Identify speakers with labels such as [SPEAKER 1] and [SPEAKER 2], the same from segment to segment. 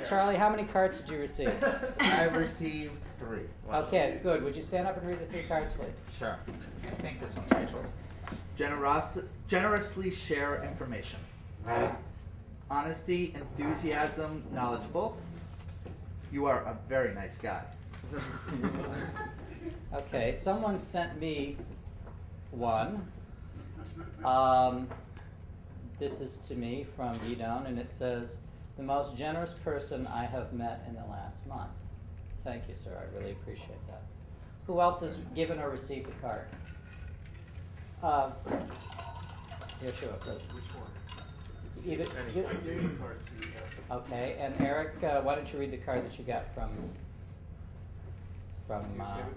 [SPEAKER 1] Charlie, how many cards did you receive?
[SPEAKER 2] I received 3.
[SPEAKER 1] Okay, good. Would you stand up and read the 3 cards, please?
[SPEAKER 2] Sure. I think this one's Rachel's. Generously share information. Honesty, enthusiasm, knowledgeable. You are a very nice guy.
[SPEAKER 1] Okay, someone sent me one. This is to me from Yidon, and it says, "The most generous person I have met in the last month." Thank you, sir. I really appreciate that. Who else has given or received a card? Yeshua, please.
[SPEAKER 3] Which one?
[SPEAKER 1] Either,
[SPEAKER 3] I gave the card to
[SPEAKER 1] okay, and Eric, why don't you read the card that you got from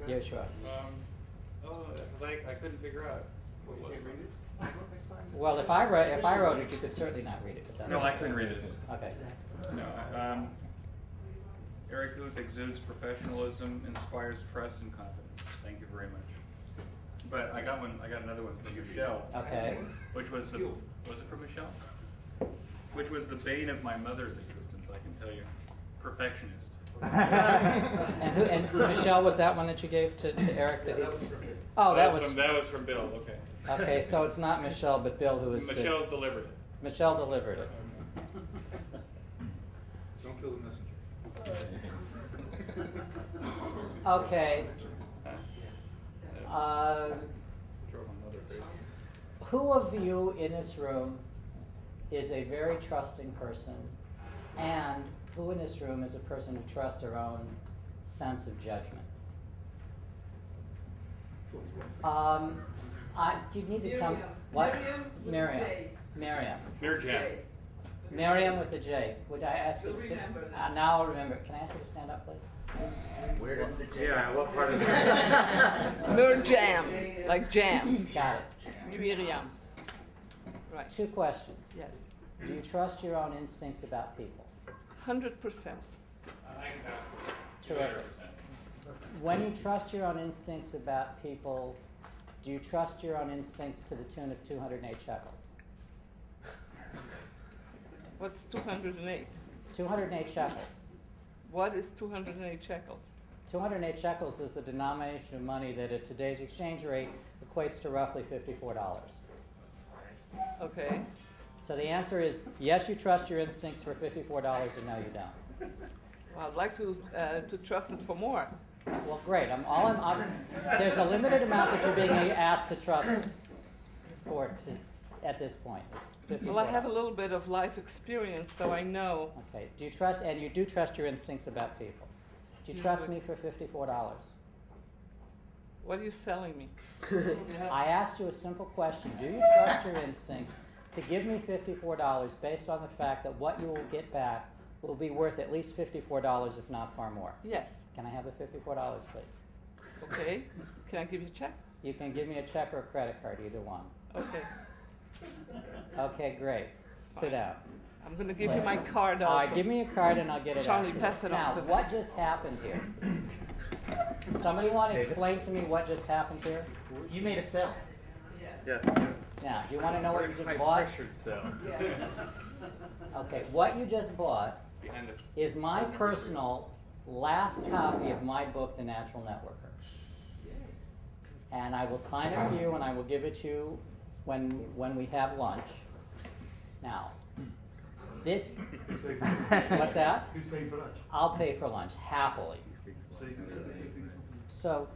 [SPEAKER 1] Yeshua?
[SPEAKER 4] Because I couldn't figure out what was it.
[SPEAKER 3] read it?
[SPEAKER 1] Well, if I wrote it, you could certainly not read it. But that's
[SPEAKER 4] No, I
[SPEAKER 1] okay.
[SPEAKER 4] couldn't read this.
[SPEAKER 1] Okay.
[SPEAKER 4] No. Eric Booth exudes professionalism, inspires trust and confidence. Thank you very much. But I got another one from Michelle.
[SPEAKER 1] Okay.
[SPEAKER 4] Which was it from Michelle? Which was the bane of my mother's existence, I can tell you. Perfectionist.
[SPEAKER 1] and Michelle, was that one that you gave to Eric? That was from him. Oh, that was
[SPEAKER 4] from Bill. Okay.
[SPEAKER 1] Okay, so it's not Michelle, but Bill, who is
[SPEAKER 4] Michelle delivered it.
[SPEAKER 1] Michelle delivered it.
[SPEAKER 3] Don't kill the messenger.
[SPEAKER 1] Okay. Who of you in this room is a very trusting person, and who in this room is a person who trusts their own sense of judgment? You need to tell me what? Miriam. Miriam. Miriam with a J. Would I ask you to stand? Now I'll remember. Can I ask you to stand up, please?
[SPEAKER 2] Where does the J?
[SPEAKER 4] Yeah, what part of it?
[SPEAKER 5] Mirjam, like jam.
[SPEAKER 1] Got it.
[SPEAKER 5] Miriam. Right.
[SPEAKER 1] 2 questions.
[SPEAKER 5] Yes.
[SPEAKER 1] Do you trust your own instincts about people?
[SPEAKER 5] 100%.
[SPEAKER 1] Terrific. When you trust your own instincts about people, do you trust your own instincts to the tune of 208 shekels?
[SPEAKER 5] What's 208?
[SPEAKER 1] 208 shekels.
[SPEAKER 5] What is 208 shekels?
[SPEAKER 1] 208 shekels is the denomination of money that at today's exchange rate equates to roughly $54.
[SPEAKER 5] Okay.
[SPEAKER 1] So the answer is yes, you trust your instincts for $54, and no, you don't.
[SPEAKER 5] Well, I'd like to trust it for more.
[SPEAKER 1] Well, great. There's a limited amount that you're being asked to trust for at this point. It's $54.
[SPEAKER 5] Well, I have a little bit of life experience, so I know.
[SPEAKER 1] Okay. Do you trust, and you do trust your instincts about people? Do you trust me for $54?
[SPEAKER 5] What are you selling me?
[SPEAKER 1] I asked you a simple question. Do you trust your instincts to give me $54 based on the fact that what you will get back will be worth at least $54, if not far more?
[SPEAKER 5] Yes.
[SPEAKER 1] Can I have the $54, please?
[SPEAKER 5] Okay. Can I give you a check?
[SPEAKER 1] You can give me a check or a credit card, either one.
[SPEAKER 5] Okay.
[SPEAKER 1] Okay, great. Sit down.
[SPEAKER 5] I'm going to give you my card also.
[SPEAKER 1] All right, give me a card and I'll get it
[SPEAKER 5] Charlie,
[SPEAKER 1] out.
[SPEAKER 5] pass it on.
[SPEAKER 1] Now, what just happened here? Somebody want to explain to me what just happened here?
[SPEAKER 2] You made a sale.
[SPEAKER 4] Yes.
[SPEAKER 1] Now, do you want to know what you just bought? Okay, what you just bought is my personal last copy of my book, The Natural Networker. And I will sign it for you and I will give it to you when we have lunch. Now, this, what's that?
[SPEAKER 3] Who's paying for lunch?
[SPEAKER 1] I'll pay for lunch, happily.
[SPEAKER 3] So you can sit and things.
[SPEAKER 1] So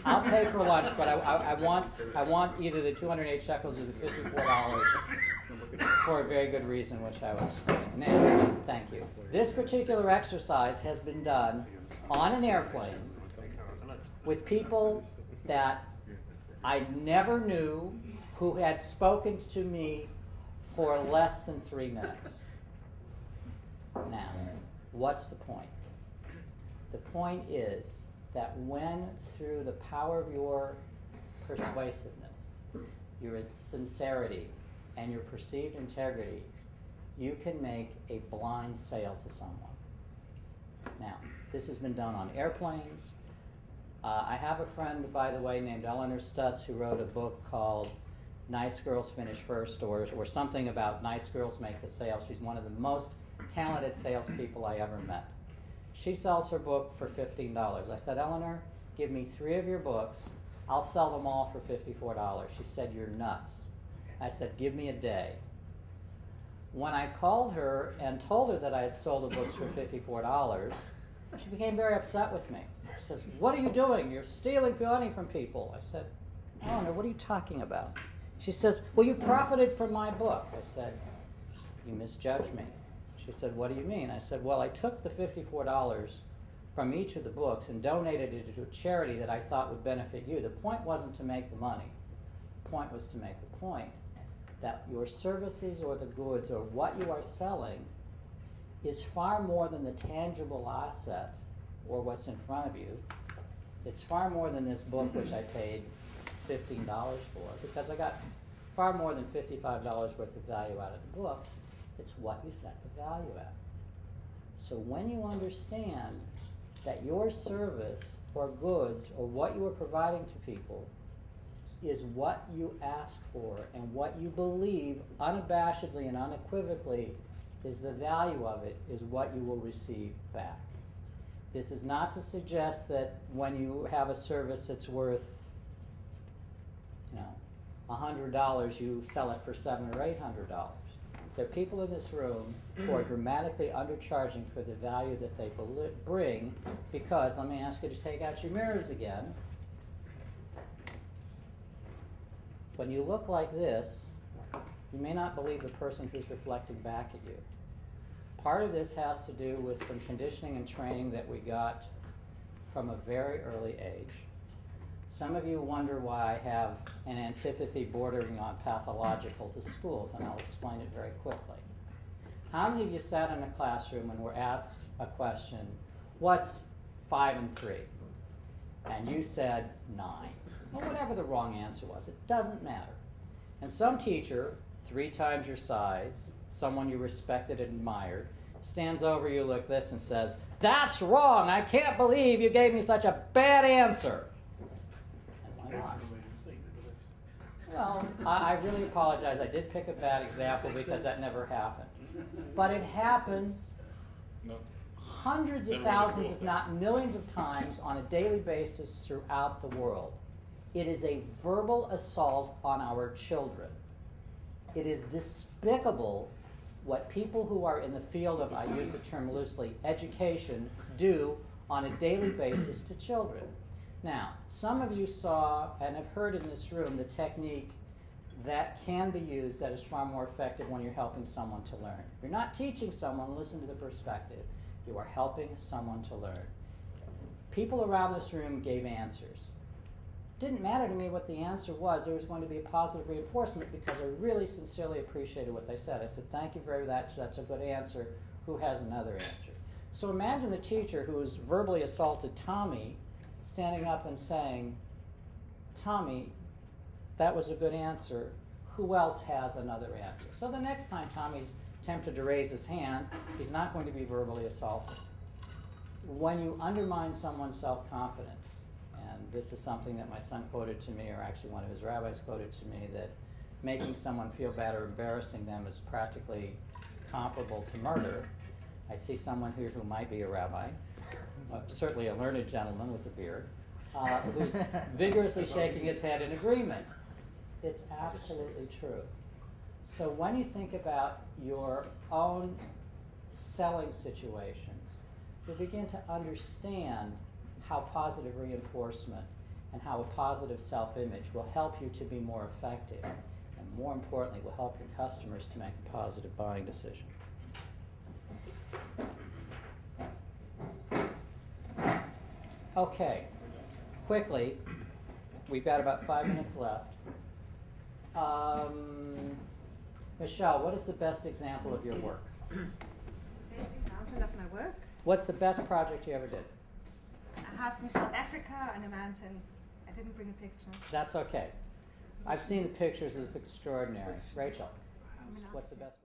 [SPEAKER 1] I'll pay for lunch, but I want either the 208 shekels or the $54 for a very good reason, which I will explain. Now, thank you. This particular exercise has been done on an airplane with people that I never knew who had spoken to me for less than 3 minutes. Now, what's the point? The point is that when, through the power of your persuasiveness, your sincerity, and your perceived integrity, you can make a blind sale to someone. Now, this has been done on airplanes. I have a friend, by the way, named Eleanor Stutz, who wrote a book called Nice Girls Finish First, or something about nice girls make the sale. She's one of the most talented salespeople I ever met. She sells her book for $15. I said, Eleanor, give me 3 of your books. I'll sell them all for $54. She said, you're nuts. I said, give me a day. When I called her and told her that I had sold the books for $54, she became very upset with me. She says, what are you doing? You're stealing money from people. I said, Eleanor, what are you talking about? She says, well, you profited from my book. I said, you misjudged me. She said, what do you mean? I said, well, I took the $54 from each of the books and donated it to a charity that I thought would benefit you. The point wasn't to make the money. The point was to make the point that your services or the goods or what you are selling is far more than the tangible asset or what's in front of you. It's far more than this book, which I paid $15 for, because I got far more than $55 worth of value out of the book. It's what you set the value at. So when you understand that your service or goods or what you are providing to people is what you ask for and what you believe unabashedly and unequivocally is the value of it, is what you will receive back. This is not to suggest that when you have a service that's worth, $100, you sell it for $700 or $800. There are people in this room who are dramatically undercharging for the value that they bring because, let me ask you to take out your mirrors again. When you look like this, you may not believe the person who's reflecting back at you. Part of this has to do with some conditioning and training that we got from a very early age. Some of you wonder why I have an antipathy bordering on pathological to schools, and I'll explain it very quickly. How many of you sat in a classroom and were asked a question, what's 5 and 3? And you said 9. Or whatever the wrong answer was. It doesn't matter. And some teacher, 3 times your size, someone you respected and admired, stands over you like this and says, that's wrong! I can't believe you gave me such a bad answer! And why not? Well, I really apologize. I did pick a bad example because that never happened. But it happens hundreds of thousands, if not millions of times on a daily basis throughout the world. It is a verbal assault on our children. It is despicable what people who are in the field of, I use the term loosely, education, do on a daily basis to children. Now, some of you saw and have heard in this room the technique that can be used that is far more effective when you're helping someone to learn. You're not teaching someone, listen to the perspective. You are helping someone to learn. People around this room gave answers. It didn't matter to me what the answer was. There was going to be a positive reinforcement because I really sincerely appreciated what they said. I said, thank you very much, that's a good answer. Who has another answer? So imagine the teacher who's verbally assaulted Tommy standing up and saying, Tommy, that was a good answer. Who else has another answer? So the next time Tommy's tempted to raise his hand, he's not going to be verbally assaulted. When you undermine someone's self-confidence, and this is something that my son quoted to me, or actually one of his rabbis quoted to me, that making someone feel bad or embarrassing them is practically comparable to murder. I see someone here who might be a rabbi, certainly a learned gentleman with a beard, who's vigorously shaking his head in agreement. It's absolutely true. So when you think about your own selling situations, you begin to understand how positive reinforcement and how a positive self-image will help you to be more effective, and more importantly, will help your customers to make a positive buying decision. Okay, quickly, we've got about 5 minutes left. Michelle, what is the best example of your work?
[SPEAKER 6] Best example of my work?
[SPEAKER 1] What's the best project you ever did?
[SPEAKER 6] A house in South Africa on a mountain. I didn't bring a picture.
[SPEAKER 1] That's okay. I've seen the pictures, it's extraordinary. Rachel, what's the best?